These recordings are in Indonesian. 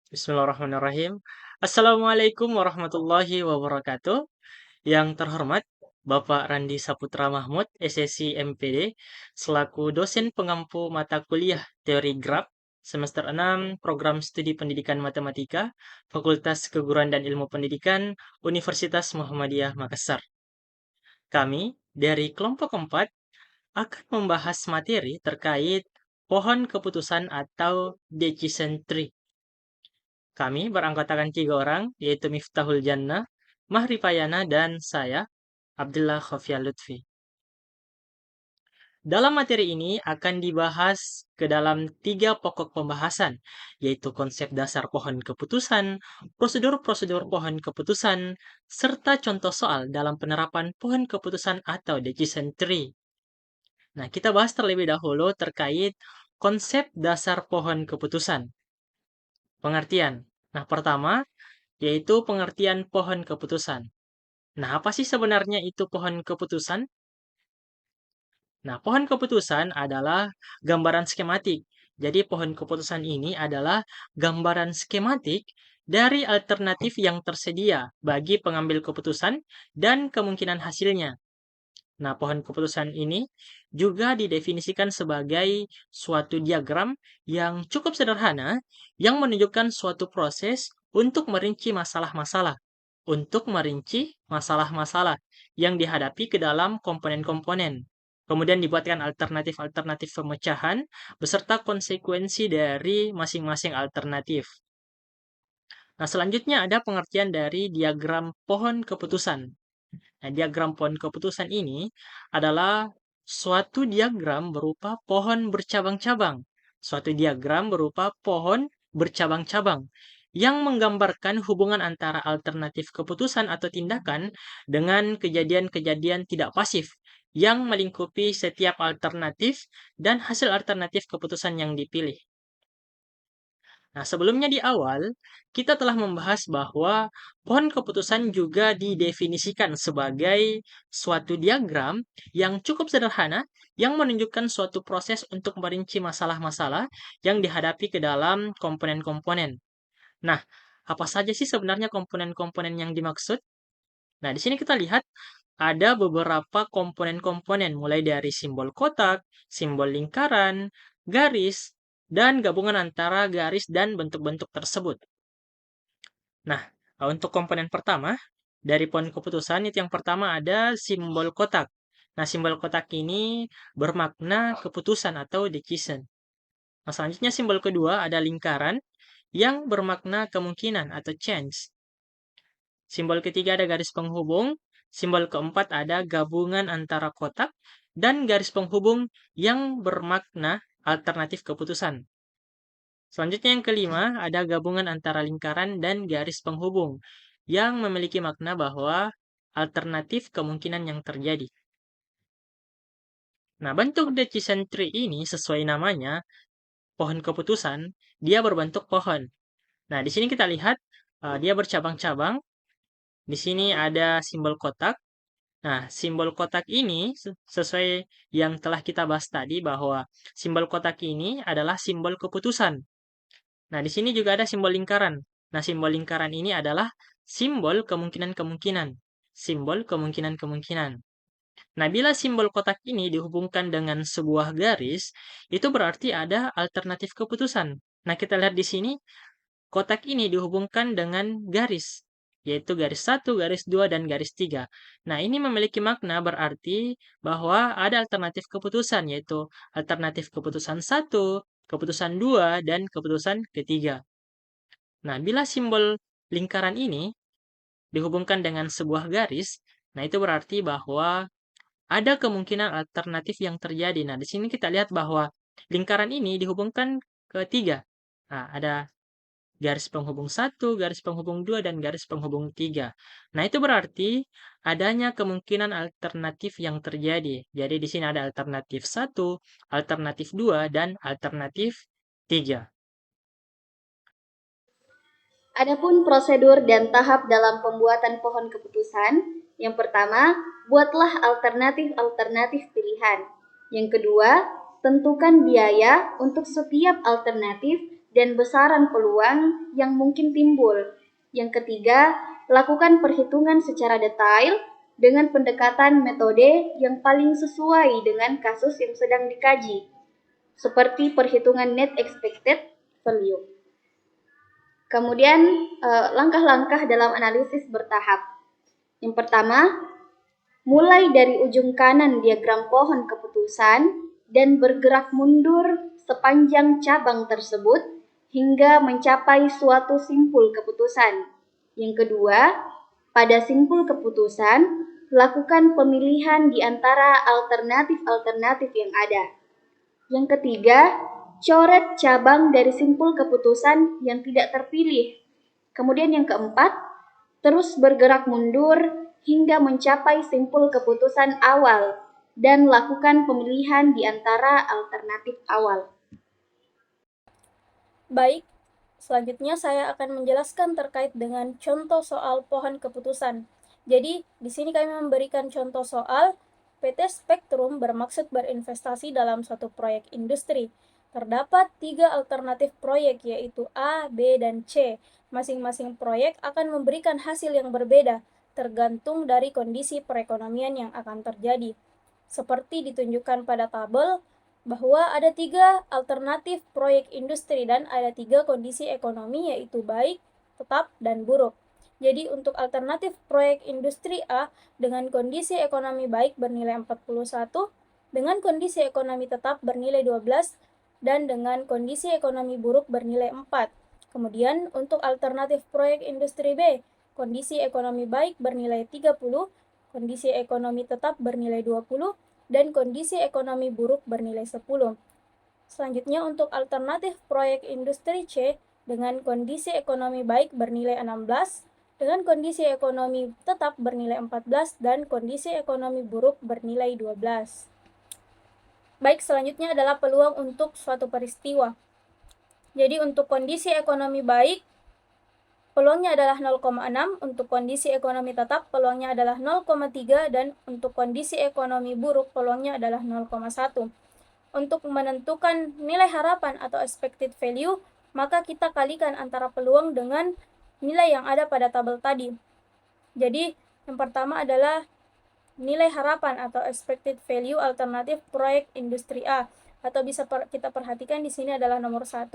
Bismillahirrahmanirrahim. Assalamualaikum warahmatullahi wabarakatuh. Yang terhormat Bapak Randi Saputra Mahmud, SSI MPD, selaku dosen pengampu mata kuliah Teori Graf semester 6 Program Studi Pendidikan Matematika, Fakultas Keguruan dan Ilmu Pendidikan, Universitas Muhammadiyah Makassar. Kami dari kelompok 4 akan membahas materi terkait pohon keputusan atau decision tree. Kami beranggotakan 3 orang, yaitu Miftahul Jannah, Mahri Payana, dan saya, Abdullah Khofia Lutfi. Dalam materi ini akan dibahas ke dalam 3 pokok pembahasan, yaitu konsep dasar pohon keputusan, prosedur-prosedur pohon keputusan, serta contoh soal dalam penerapan pohon keputusan atau decision tree. Nah, kita bahas terlebih dahulu terkait konsep dasar pohon keputusan. Pengertian. Nah, pertama, yaitu pengertian pohon keputusan. Nah, apa sih sebenarnya itu pohon keputusan? Nah, pohon keputusan adalah gambaran skematik. Jadi, pohon keputusan ini adalah gambaran skematik dari alternatif yang tersedia bagi pengambil keputusan dan kemungkinan hasilnya. Nah, pohon keputusan ini juga didefinisikan sebagai suatu diagram yang cukup sederhana yang menunjukkan suatu proses untuk merinci masalah-masalah. Yang dihadapi ke dalam komponen-komponen. Kemudian dibuatkan alternatif-alternatif pemecahan beserta konsekuensi dari masing-masing alternatif. Nah, selanjutnya ada pengertian dari diagram pohon keputusan. Nah, diagram pohon keputusan ini adalah suatu diagram berupa pohon bercabang-cabang. Suatu diagram berupa pohon bercabang-cabang yang menggambarkan hubungan antara alternatif keputusan atau tindakan dengan kejadian-kejadian tidak pasif yang melingkupi setiap alternatif dan hasil alternatif keputusan yang dipilih. Nah, sebelumnya di awal, kita telah membahas bahwa pohon keputusan juga didefinisikan sebagai suatu diagram yang cukup sederhana yang menunjukkan suatu proses untuk merinci masalah-masalah yang dihadapi ke dalam komponen-komponen. Nah, apa saja sih sebenarnya komponen-komponen yang dimaksud? Nah, di sini kita lihat ada beberapa komponen-komponen mulai dari simbol kotak, simbol lingkaran, garis, dan gabungan antara garis dan bentuk-bentuk tersebut. Nah, untuk komponen pertama dari pohon keputusan itu yang pertama ada simbol kotak. Nah, simbol kotak ini bermakna keputusan atau decision. Nah, selanjutnya simbol kedua ada lingkaran yang bermakna kemungkinan atau chance. Simbol ketiga ada garis penghubung. Simbol keempat ada gabungan antara kotak dan garis penghubung yang bermakna alternatif keputusan. Selanjutnya yang kelima ada gabungan antara lingkaran dan garis penghubung yang memiliki makna bahwa alternatif kemungkinan yang terjadi. Nah, bentuk decision tree ini sesuai namanya, pohon keputusan, dia berbentuk pohon. Nah, di sini kita lihat dia bercabang-cabang. Di sini ada simbol kotak. Nah, simbol kotak ini sesuai yang telah kita bahas tadi bahwa simbol kotak ini adalah simbol keputusan. Nah, di sini juga ada simbol lingkaran. Nah, simbol lingkaran ini adalah simbol kemungkinan-kemungkinan. Simbol kemungkinan-kemungkinan. Nah, bila simbol kotak ini dihubungkan dengan sebuah garis, itu berarti ada alternatif keputusan. Nah, kita lihat di sini, kotak ini dihubungkan dengan garis, yaitu garis 1, garis 2, dan garis 3. Nah, ini memiliki makna berarti bahwa ada alternatif keputusan, yaitu alternatif keputusan 1, keputusan 2, dan keputusan ketiga. Nah, bila simbol lingkaran ini dihubungkan dengan sebuah garis, nah itu berarti bahwa ada kemungkinan alternatif yang terjadi. Nah, di sini kita lihat bahwa lingkaran ini dihubungkan ke 3. Nah, ada garis penghubung 1, garis penghubung 2, dan garis penghubung 3. Nah, itu berarti adanya kemungkinan alternatif yang terjadi. Jadi, di sini ada alternatif 1, alternatif 2, dan alternatif 3. Adapun prosedur dan tahap dalam pembuatan pohon keputusan, yang pertama, buatlah alternatif-alternatif pilihan. Yang kedua, tentukan biaya untuk setiap alternatif dan besaran peluang yang mungkin timbul. Yang ketiga, lakukan perhitungan secara detail dengan pendekatan metode yang paling sesuai dengan kasus yang sedang dikaji, seperti perhitungan net expected value. Kemudian, langkah-langkah dalam analisis bertahap. Yang pertama, mulai dari ujung kanan diagram pohon keputusan dan bergerak mundur sepanjang cabang tersebut hingga mencapai suatu simpul keputusan. Yang kedua, pada simpul keputusan, lakukan pemilihan di antara alternatif-alternatif yang ada. Yang ketiga, coret cabang dari simpul keputusan yang tidak terpilih. Kemudian yang keempat, terus bergerak mundur hingga mencapai simpul keputusan awal dan lakukan pemilihan di antara alternatif awal. Baik, selanjutnya saya akan menjelaskan terkait dengan contoh soal pohon keputusan. Jadi, di sini kami memberikan contoh soal PT Spektrum bermaksud berinvestasi dalam suatu proyek industri. Terdapat 3 alternatif proyek, yaitu A, B, dan C. Masing-masing proyek akan memberikan hasil yang berbeda, tergantung dari kondisi perekonomian yang akan terjadi. Seperti ditunjukkan pada tabel, bahwa ada 3 alternatif proyek industri dan ada 3 kondisi ekonomi, yaitu baik, tetap, dan buruk. Jadi untuk alternatif proyek industri A dengan kondisi ekonomi baik bernilai 41, dengan kondisi ekonomi tetap bernilai 12, dan dengan kondisi ekonomi buruk bernilai 4. Kemudian untuk alternatif proyek industri B, kondisi ekonomi baik bernilai 30, kondisi ekonomi tetap bernilai 20, dan kondisi ekonomi buruk bernilai 10. Selanjutnya untuk alternatif proyek industri C dengan kondisi ekonomi baik bernilai 16, dengan kondisi ekonomi tetap bernilai 14, dan kondisi ekonomi buruk bernilai 12. Baik, selanjutnya adalah peluang untuk suatu peristiwa. Jadi untuk kondisi ekonomi baik, peluangnya adalah 0,6, untuk kondisi ekonomi tetap peluangnya adalah 0,3, dan untuk kondisi ekonomi buruk peluangnya adalah 0,1. Untuk menentukan nilai harapan atau expected value, maka kita kalikan antara peluang dengan nilai yang ada pada tabel tadi. Jadi, yang pertama adalah nilai harapan atau expected value alternatif proyek industri A, atau bisa kita perhatikan di sini adalah nomor 1,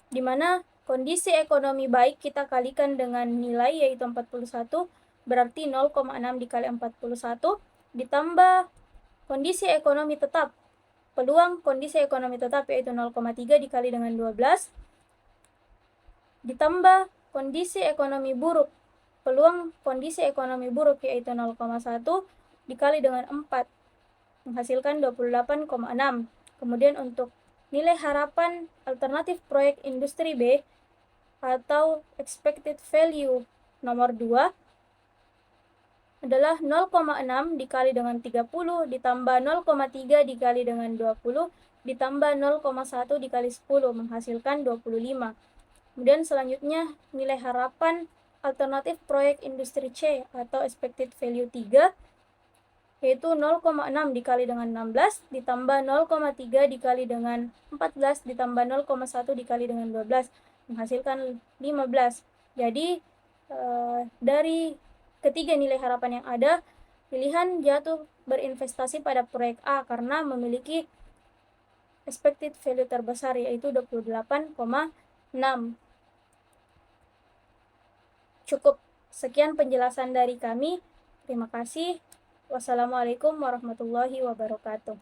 di mana kondisi ekonomi baik kita kalikan dengan nilai yaitu 41, berarti 0,6 dikali 41, ditambah kondisi ekonomi tetap. Peluang kondisi ekonomi tetap yaitu 0,3 dikali dengan 12, ditambah kondisi ekonomi buruk. Peluang kondisi ekonomi buruk yaitu 0,1 dikali dengan 4, menghasilkan 28,6. Kemudian untuk nilai harapan alternatif proyek industri B atau expected value nomor 2 adalah 0,6 dikali dengan 30 ditambah 0,3 dikali dengan 20 ditambah 0,1 dikali 10, menghasilkan 25. Kemudian selanjutnya nilai harapan alternatif proyek industri C atau expected value 3 yaitu 0,6 dikali dengan 16 ditambah 0,3 dikali dengan 14 ditambah 0,1 dikali dengan 12, menghasilkan 15. Jadi dari ketiga nilai harapan yang ada, pilihan jatuh berinvestasi pada proyek A karena memiliki expected value terbesar yaitu 28,6. Cukup sekian penjelasan dari kami. Terima kasih. Wassalamualaikum warahmatullahi wabarakatuh.